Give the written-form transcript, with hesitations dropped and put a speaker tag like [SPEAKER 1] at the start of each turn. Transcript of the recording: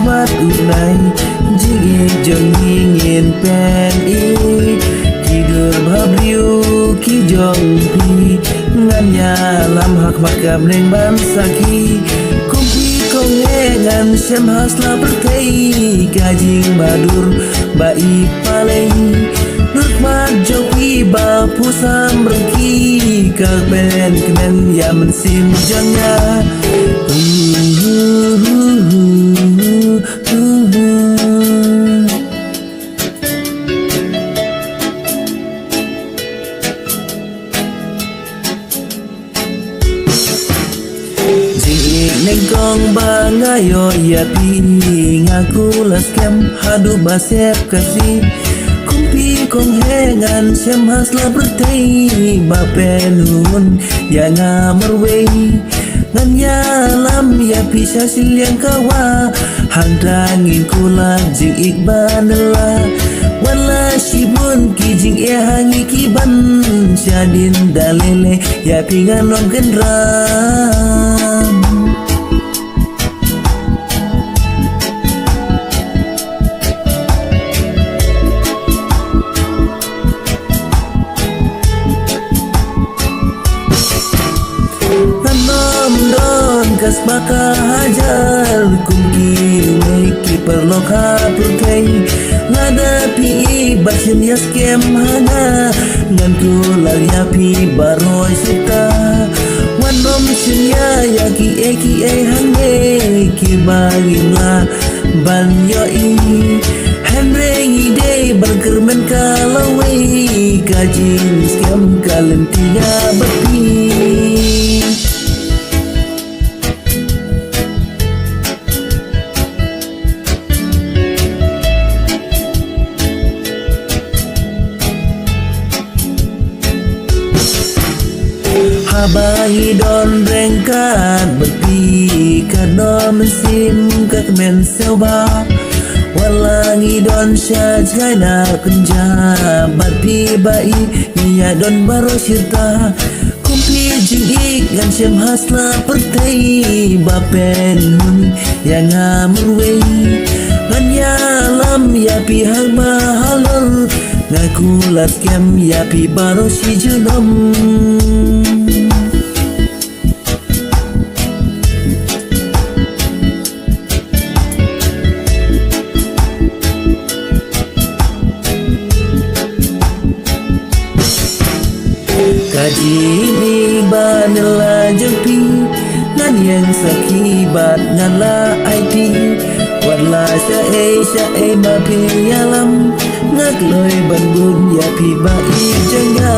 [SPEAKER 1] mắt út này chỉ chẳng nghiền pen ý khi đưa hợp liu khi dòng pi ngăn nhà làm hak makam neng ban saki kumpi kong ngan sem hasla bertei kajing badur bai palei Nurmat joki ba pusam rengki Kalben kenen ya mensim jangnya Neng kong ba ngayo ya pi ngaku las kem hadu basep kasih kumpi kong hengan sem hasla bertei ba penun ya ngamerwei ngan ya lam ya pisah siliang kawa handangin kula jing ikbanela wala shibun ki jing e hangi kiban syadin dalele ya pingan non gendram kas baka hajar kumki meki perloka perkai ngadapi basin ya skem hana ngantu lalia pi baroi suka wanom sinya yaki eki hange ki bagimla ban yoi henreng ide berkermen kalawai kajin skem kalentia bepi Habai don rengkat bepi kado mesim kak men selba walangi don syajai na kenja barpi bai niya don baro sirta kumpi jingik ngan syem hasla pertei bapen yang ngamurwei ngan ya lam ya pihak mahalor ngakulat kem ya pi baro si junom Kajini banela jengpi ngan yang sakibat ngan la IP warla syae mapi alam ngak loy bangun ya pi bai jengga